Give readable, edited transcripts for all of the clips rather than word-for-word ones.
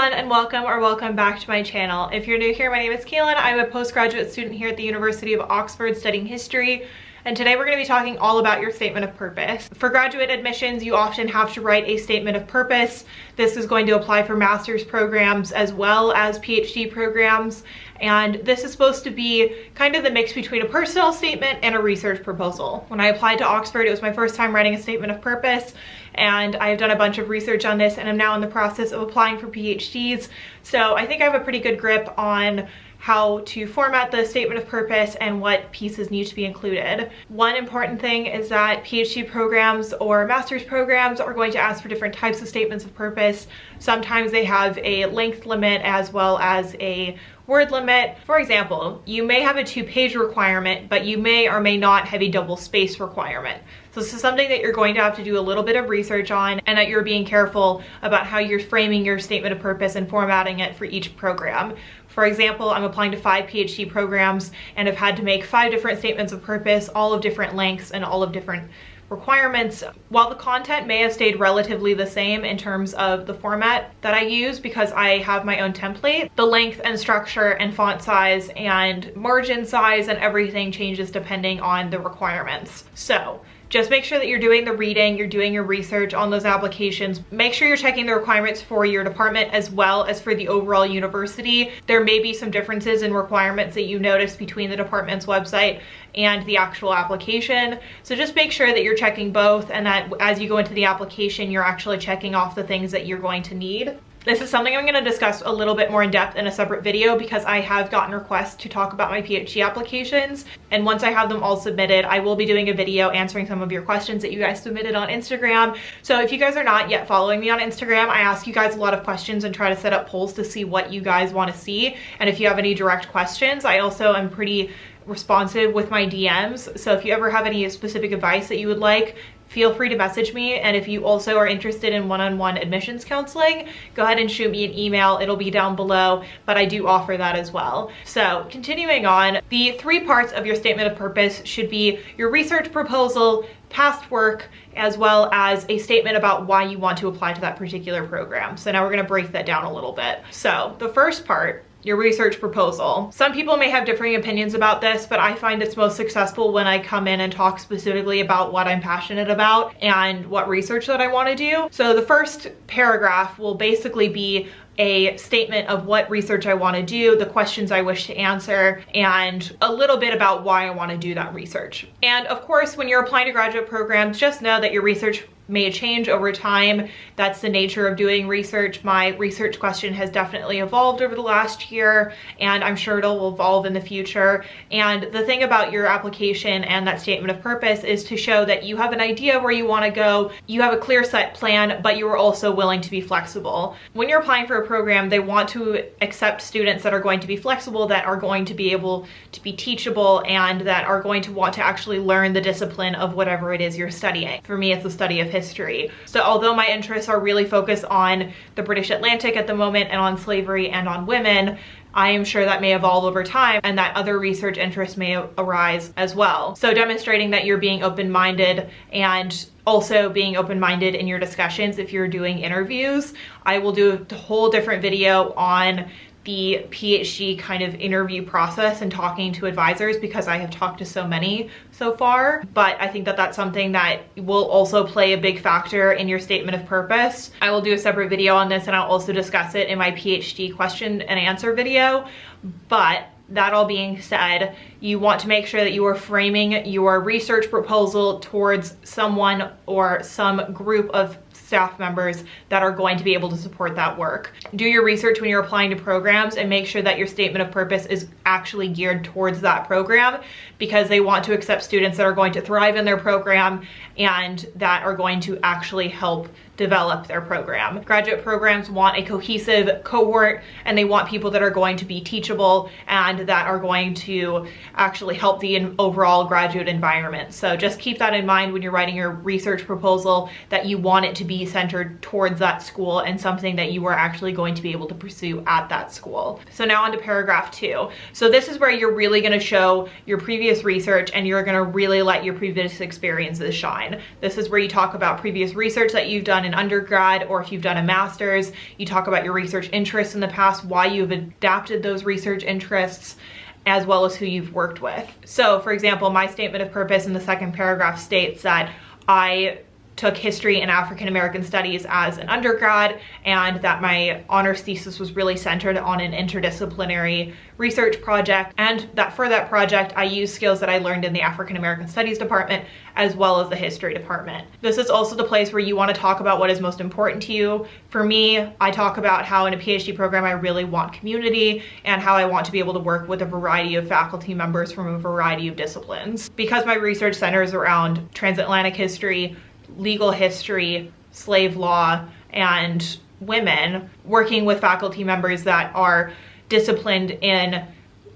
everyone, and welcome back to my channel. If you're new here, my name is Kaylin. I'm a postgraduate student here at the University of Oxford studying history, and today we're going to be talking all about your statement of purpose. For graduate admissions, you often have to write a statement of purpose. This is going to apply for master's programs as well as PhD programs, and this is supposed to be kind of the mix between a personal statement and a research proposal. When I applied to Oxford, it was my first time writing a statement of purpose, and I've done a bunch of research on this, and I'm now in the process of applying for PhDs. So I think I have a pretty good grip on how to format the statement of purpose and what pieces need to be included. One important thing is that PhD programs or master's programs are going to ask for different types of statements of purpose. Sometimes they have a length limit as well as a word limit. For example, you may have a 2-page requirement, but you may or may not have a double space requirement. So this is something that you're going to have to do a little bit of research on, and that you're being careful about how you're framing your statement of purpose and formatting it for each program. For example, I'm applying to 5 PhD programs and have had to make 5 different statements of purpose, all of different lengths and all of different requirements. While the content may have stayed relatively the same in terms of the format that I use because I have my own template, the length and structure and font size and margin size and everything changes depending on the requirements. So just make sure that you're doing the reading, you're doing your research on those applications. Make sure you're checking the requirements for your department as well as for the overall university. There may be some differences in requirements that you notice between the department's website and the actual application. So just make sure that you're checking both, and that as you go into the application, you're actually checking off the things that you're going to need. This is something I'm going to discuss a little bit more in depth in a separate video because I have gotten requests to talk about my PhD applications, and once I have them all submitted, I will be doing a video answering some of your questions that you guys submitted on Instagram. So if you guys are not yet following me on Instagram, I ask you guys a lot of questions and try to set up polls to see what you guys want to see, and if you have any direct questions, I also am pretty responsive with my DMs. So if you ever have any specific advice that you would like, feel free to message me. And if you also are interested in one-on-one admissions counseling, go ahead and shoot me an email. It'll be down below, but I do offer that as well. So continuing on, the 3 parts of your statement of purpose should be your research proposal, past work, as well as a statement about why you want to apply to that particular program. So now we're going to break that down a little bit. So the first part, your research proposal. Some people may have differing opinions about this, but I find it's most successful when I come in and talk specifically about what I'm passionate about and what research that I want to do. So the first paragraph will basically be a statement of what research I want to do, the questions I wish to answer, and a little bit about why I want to do that research. And of course, when you're applying to graduate programs, just know that your research may change over time. That's the nature of doing research. My research question has definitely evolved over the last year, and I'm sure it'll evolve in the future. And the thing about your application and that statement of purpose is to show that you have an idea where you want to go, you have a clear set plan, but you are also willing to be flexible. When you're applying for a program, they want to accept students that are going to be flexible, that are going to be able to be teachable, and that are going to want to actually learn the discipline of whatever it is you're studying. For me, it's the study of history. So although my interests are really focused on the British Atlantic at the moment and on slavery and on women, I am sure that may evolve over time and that other research interests may arise as well. So demonstrating that you're being open-minded and also being open-minded in your discussions if you're doing interviews. I will do a whole different video on the PhD kind of interview process and talking to advisors because I have talked to so many so far, but I think that that's something that will also play a big factor in your statement of purpose. I will do a separate video on this, and I'll also discuss it in my PhD question and answer video. But that all being said, you want to make sure that you are framing your research proposal towards someone or some group of staff members that are going to be able to support that work. Do your research when you're applying to programs and make sure that your statement of purpose is actually geared towards that program, because they want to accept students that are going to thrive in their program and that are going to actually help develop their program. Graduate programs want a cohesive cohort, and they want people that are going to be teachable and that are going to actually help the overall graduate environment. So just keep that in mind when you're writing your research proposal, that you want it to be be centered towards that school and something that you are actually going to be able to pursue at that school. So now on to paragraph 2. So this is where you're really going to show your previous research and you're going to really let your previous experiences shine. This is where you talk about previous research that you've done in undergrad, or if you've done a master's, you talk about your research interests in the past, why you've adapted those research interests, as well as who you've worked with. So for example, my statement of purpose in the second paragraph states that I took history and African American studies as an undergrad, and that my honors thesis was really centered on an interdisciplinary research project, and that for that project I used skills that I learned in the African American Studies department as well as the history department. This is also the place where you want to talk about what is most important to you. For me, I talk about how in a PhD program I really want community and how I want to be able to work with a variety of faculty members from a variety of disciplines. Because my research centers around transatlantic history, legal history, slave law, and women, working with faculty members that are disciplined in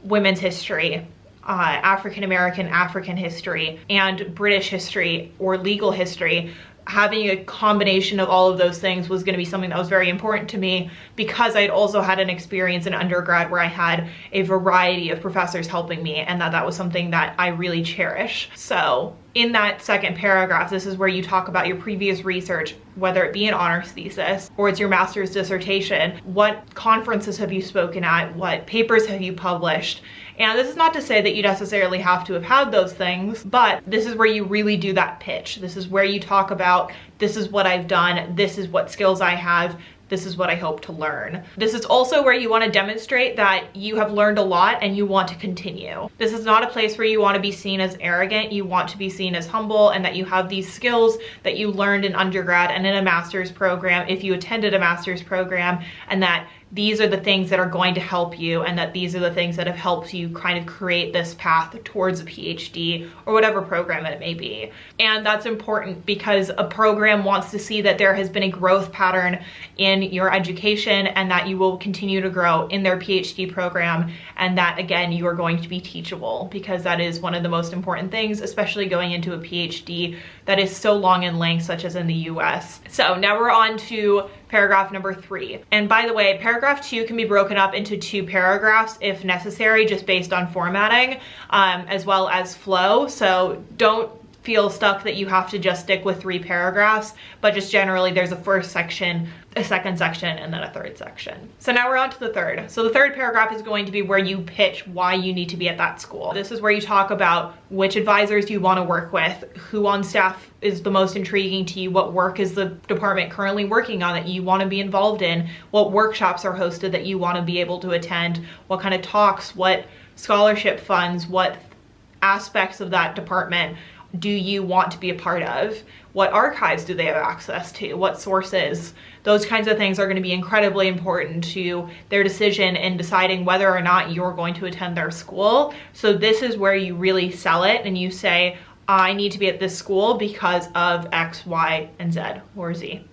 women's history, African American, African history, and British history or legal history. Having a combination of all of those things was going to be something that was very important to me, because I'd also had an experience in undergrad where I had a variety of professors helping me, and that was something that I really cherish. So in that second paragraph, this is where you talk about your previous research, whether it be an honors thesis or it's your master's dissertation. What conferences have you spoken at? What papers have you published? And this is not to say that you necessarily have to have had those things, but this is where you really do that pitch. This is where you talk about, this is what I've done, this is what skills I have, this is what I hope to learn. This is also where you want to demonstrate that you have learned a lot and you want to continue. This is not a place where you want to be seen as arrogant. You want to be seen as humble, and that you have these skills that you learned in undergrad and in a master's program, if you attended a master's program, and that these are the things that are going to help you, and that these are the things that have helped you kind of create this path towards a PhD or whatever program it may be. And that's important because a program wants to see that there has been a growth pattern in your education, and that you will continue to grow in their PhD program, and that again, you are going to be teachable, because that is one of the most important things, especially going into a PhD that is so long in length, such as in the US. So now we're on to paragraph number 3. And by the way, paragraph 2 can be broken up into 2 paragraphs if necessary, just based on formatting, as well as flow. So don't feel stuck that you have to just stick with 3 paragraphs, but just generally there's a first section, a second section, and then a third section. So now we're on to the third. So the third paragraph is going to be where you pitch why you need to be at that school. This is where you talk about which advisors you want to work with, who on staff is the most intriguing to you, what work is the department currently working on that you want to be involved in, what workshops are hosted that you want to be able to attend, what kind of talks, what scholarship funds, what aspects of that department do you want to be a part of? What archives do they have access to? What sources? Those kinds of things are going to be incredibly important to their decision in deciding whether or not you're going to attend their school. So this is where you really sell it and you say, I need to be at this school because of X, Y, and Z, or Z.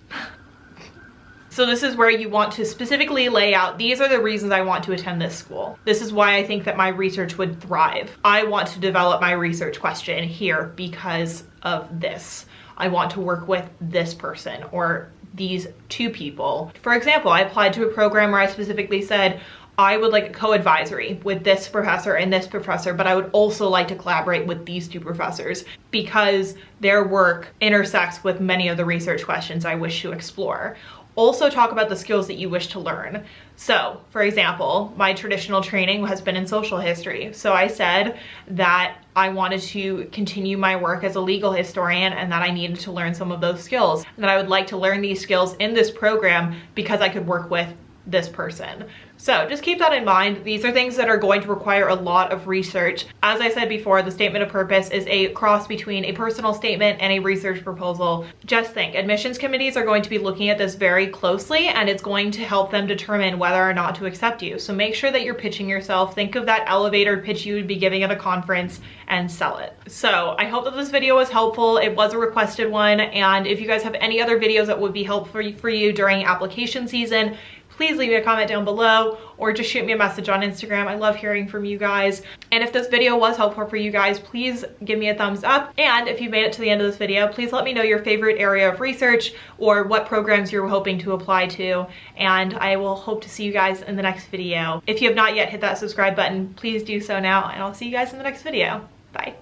So this is where you want to specifically lay out, these are the reasons I want to attend this school. This is why I think that my research would thrive. I want to develop my research question here because of this. I want to work with this person or these 2 people. For example, I applied to a program where I specifically said, I would like a co-advisory with this professor and this professor, but I would also like to collaborate with these 2 professors because their work intersects with many of the research questions I wish to explore. Also talk about the skills that you wish to learn. So, for example, my traditional training has been in social history. So I said that I wanted to continue my work as a legal historian and that I needed to learn some of those skills. And that I would like to learn these skills in this program because I could work with this person. So just keep that in mind. These are things that are going to require a lot of research. As I said before, the statement of purpose is a cross between a personal statement and a research proposal. Just think, admissions committees are going to be looking at this very closely, and it's going to help them determine whether or not to accept you. So make sure that you're pitching yourself. Think of that elevator pitch you would be giving at a conference and sell it. So I hope that this video was helpful. It was a requested one, and if you guys have any other videos that would be helpful for you during application season, please leave me a comment down below or just shoot me a message on Instagram. I love hearing from you guys. And if this video was helpful for you guys, please give me a thumbs up. And if you made it to the end of this video, please let me know your favorite area of research or what programs you're hoping to apply to. And I will hope to see you guys in the next video. If you have not yet hit that subscribe button, please do so now, and I'll see you guys in the next video. Bye.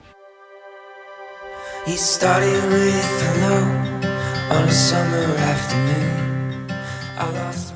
He started with hello on a summer afternoon. I lost